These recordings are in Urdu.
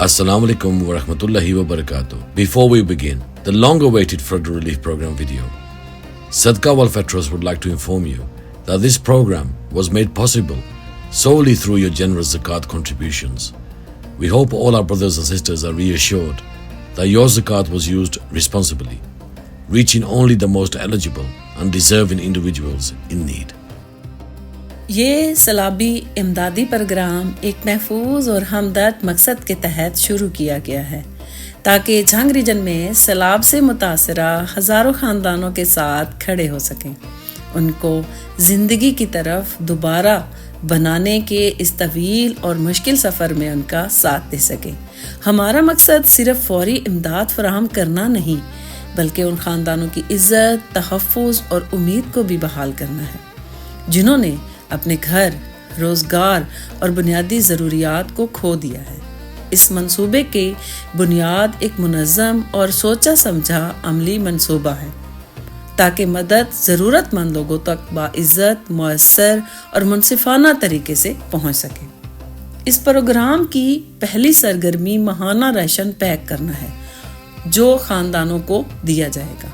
Assalamu alaikum wa rahmatullahi wa barakatuh. Before we begin the long-awaited flood relief program video, Sadqa Welfare Trust would like to inform you that this program was made possible solely through your generous zakat contributions. We hope all our brothers and sisters are reassured that your zakat was used responsibly, reaching only the most eligible and deserving individuals in need. یہ سیلابی امدادی پروگرام ایک محفوظ اور ہمدرد مقصد کے تحت شروع کیا گیا ہے تاکہ جھنگ ریجن میں سیلاب سے متاثرہ ہزاروں خاندانوں کے ساتھ کھڑے ہو سکیں، ان کو زندگی کی طرف دوبارہ بنانے کے اس طویل اور مشکل سفر میں ان کا ساتھ دے سکیں۔ ہمارا مقصد صرف فوری امداد فراہم کرنا نہیں بلکہ ان خاندانوں کی عزت، تحفظ اور امید کو بھی بحال کرنا ہے جنہوں نے اپنے گھر، روزگار اور بنیادی ضروریات کو کھو دیا ہے۔ اس منصوبے کی بنیاد ایک منظم اور سوچا سمجھا عملی منصوبہ ہے تاکہ مدد ضرورت مند لوگوں تک باعزت، مؤثر اور منصفانہ طریقے سے پہنچ سکے۔ اس پروگرام کی پہلی سرگرمی ماہانہ ریشن پیک کرنا ہے جو خاندانوں کو دیا جائے گا۔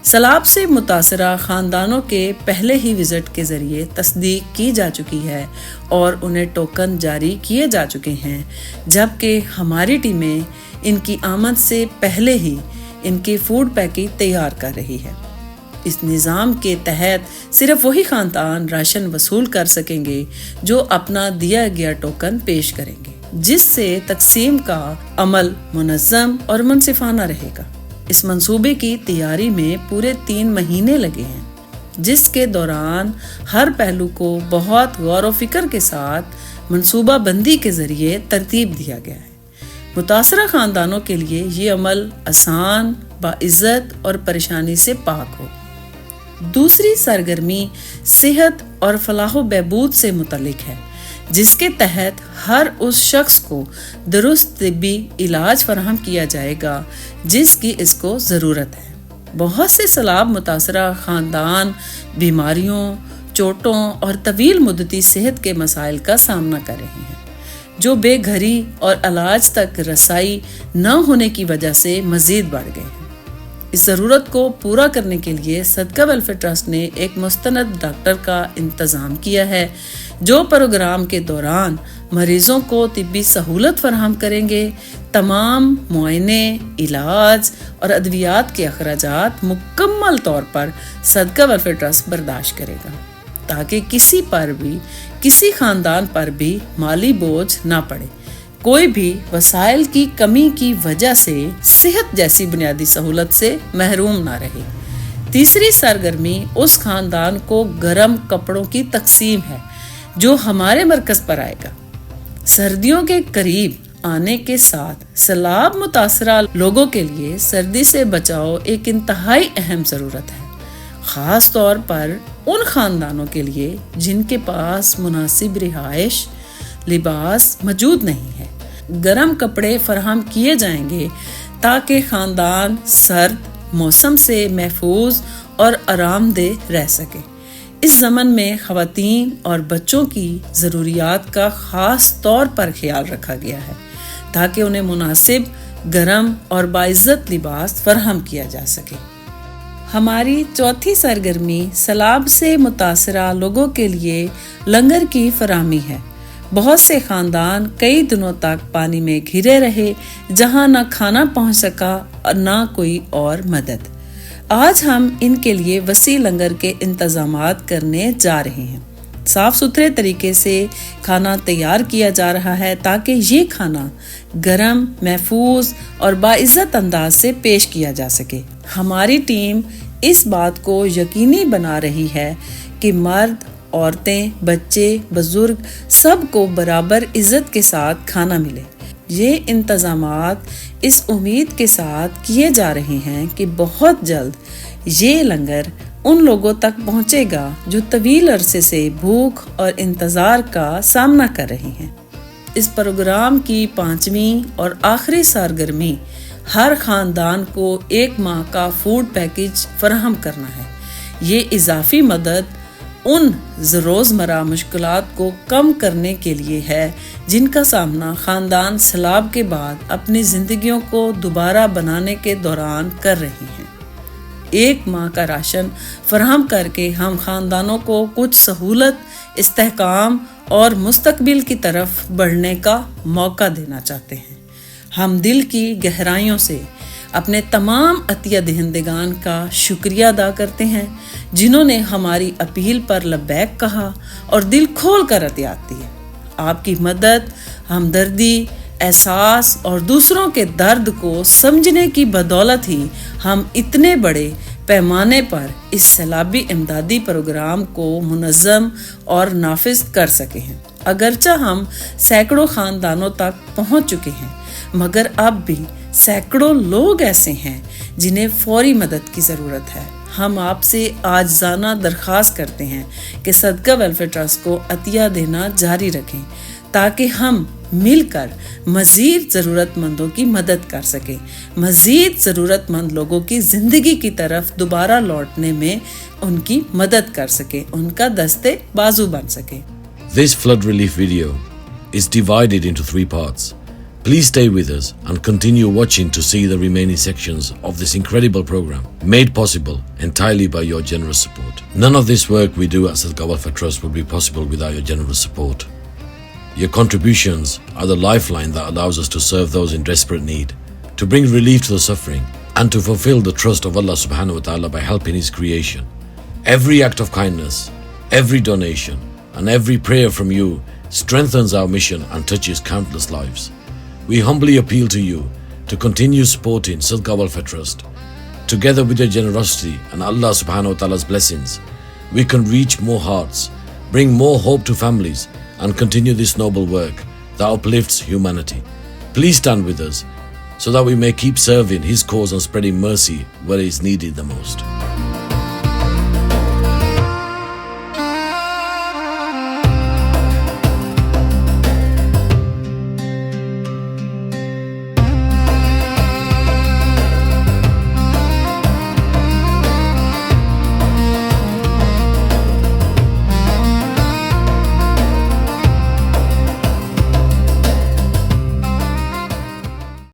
سیلاب سے متاثرہ خاندانوں کے پہلے ہی وزٹ کے ذریعے تصدیق کی جا چکی ہے اور انہیں ٹوکن جاری کیے جا چکے ہیں، جبکہ ہماری ٹیمیں ان کی آمد سے پہلے ہی ان کی فوڈ پیکنگ تیار کر رہی ہے۔ اس نظام کے تحت صرف وہی خاندان راشن وصول کر سکیں گے جو اپنا دیا گیا ٹوکن پیش کریں گے، جس سے تقسیم کا عمل منظم اور منصفانہ رہے گا۔ اس منصوبے کی تیاری میں پورے 3 مہینے لگے ہیں، جس کے دوران ہر پہلو کو بہت غور و فکر کے ساتھ منصوبہ بندی کے ذریعے ترتیب دیا گیا ہے۔ متاثرہ خاندانوں کے لیے یہ عمل آسان، باعزت اور پریشانی سے پاک ہو۔ دوسری سرگرمی صحت اور فلاح و بہبود سے متعلق ہے، جس کے تحت ہر اس شخص کو درست طبی علاج فراہم کیا جائے گا جس کی اس کو ضرورت ہے۔ بہت سے سیلاب متاثرہ خاندان بیماریوں، چوٹوں اور طویل مدتی صحت کے مسائل کا سامنا کر رہے ہیں جو بے گھری اور علاج تک رسائی نہ ہونے کی وجہ سے مزید بڑھ گئے ہیں۔ اس ضرورت کو پورا کرنے کے لیے صدقہ ویلفیئر ٹرسٹ نے ایک مستند ڈاکٹر کا انتظام کیا ہے جو پروگرام کے دوران مریضوں کو طبی سہولت فراہم کریں گے۔ تمام معائنے، علاج اور ادویات کے اخراجات مکمل طور پر صدقہ ویلفیئر ٹرسٹ برداشت کرے گا تاکہ کسی خاندان پر بھی مالی بوجھ نہ پڑے، کوئی بھی وسائل کی کمی کی وجہ سے صحت جیسی بنیادی سہولت سے محروم نہ رہے۔ تیسری سرگرمی اس خاندان کو گرم کپڑوں کی تقسیم ہے جو ہمارے مرکز پر آئے گا۔ سردیوں کے قریب آنے کے ساتھ سیلاب متاثرہ لوگوں کے لیے سردی سے بچاؤ ایک انتہائی اہم ضرورت ہے، خاص طور پر ان خاندانوں کے لیے جن کے پاس مناسب رہائش، لباس موجود نہیں ہے۔ گرم کپڑے فراہم کیے جائیں گے تاکہ خاندان سرد موسم سے محفوظ اور آرام دہ رہ سکے۔ اس زمن میں خواتین اور بچوں کی ضروریات کا خاص طور پر خیال رکھا گیا ہے تاکہ انہیں مناسب گرم اور باعزت لباس فراہم کیا جا سکے۔ ہماری چوتھی سرگرمی سیلاب سے متاثرہ لوگوں کے لیے لنگر کی فراہمی ہے۔ بہت سے خاندان کئی دنوں تک پانی میں گھرے رہے جہاں نہ کھانا پہنچ سکا اور نہ کوئی اور مدد۔ آج ہم ان کے لیے وسیع لنگر کے انتظامات کرنے جا رہے ہیں۔ صاف ستھرے طریقے سے کھانا تیار کیا جا رہا ہے تاکہ یہ کھانا گرم، محفوظ اور باعزت انداز سے پیش کیا جا سکے۔ ہماری ٹیم اس بات کو یقینی بنا رہی ہے کہ مرد، عورتیں، بچے، بزرگ سب کو برابر عزت کے ساتھ کھانا ملے۔ یہ انتظامات اس امید کے ساتھ کیے جا رہے ہیں کہ بہت جلد یہ لنگر ان لوگوں تک پہنچے گا جو طویل عرصے سے بھوک اور انتظار کا سامنا کر رہے ہیں۔ اس پروگرام کی 5ویں اور آخری سرگرمی ہر خاندان کو 1 ماہ کا فوڈ پیکج فراہم کرنا ہے۔ یہ اضافی مدد ان روزمرہ مشکلات کو کم کرنے کے لیے ہے جن کا سامنا خاندان سیلاب کے بعد اپنی زندگیوں کو دوبارہ بنانے کے دوران کر رہی ہیں۔ 1 ماہ کا راشن فراہم کر کے ہم خاندانوں کو کچھ سہولت، استحکام اور مستقبل کی طرف بڑھنے کا موقع دینا چاہتے ہیں۔ ہم دل کی گہرائیوں سے اپنے تمام عطیہ دہندگان کا شکریہ ادا کرتے ہیں جنہوں نے ہماری اپیل پر لبیک کہا اور دل کھول کر عطیات دیے۔ آپ کی مدد، ہمدردی، احساس اور دوسروں کے درد کو سمجھنے کی بدولت ہی ہم اتنے بڑے پیمانے پر اس سیلابی امدادی پروگرام کو منظم اور نافذ کر سکے ہیں۔ اگرچہ ہم سینکڑوں خاندانوں تک پہنچ چکے ہیں، مگر اب بھی سینکڑوں لوگ ایسے ہیں جنہیں فوری مدد کی ضرورت ہے۔ ہم آپ سے عاجزانہ درخواست کرتے ہیں کہ صدقہ ویلفیئر ٹرسٹ کو عطیہ دینا جاری رکھیں تاکہ ہم مل کر مزید ضرورت مندوں کی مدد کر سکیں، مزید ضرورت مند لوگوں کی زندگی کی طرف دوبارہ لوٹنے میں ان کی مدد کر سکیں، ان کا دستے بازو بن سکیں۔ This flood relief video is divided into 3 parts. Please stay with us and continue watching to see the remaining sections of this incredible program, made possible entirely by your generous support. None of this work we do at Sadaqah Welfare Trust would be possible without your generous support. Your contributions are the lifeline that allows us to serve those in desperate need, to bring relief to the suffering, and to fulfill the trust of Allah subhanahu wa ta'ala by helping His creation. Every act of kindness, every donation, and every prayer from you strengthens our mission and touches countless lives. We humbly appeal to you to continue supporting Sadaqah Welfare Trust. Together with your generosity and Allah subhanahu wa ta'ala's blessings, we can reach more hearts, bring more hope to families, and continue this noble work that uplifts humanity. Please stand with us so that we may keep serving His cause and spreading mercy where it is needed the most.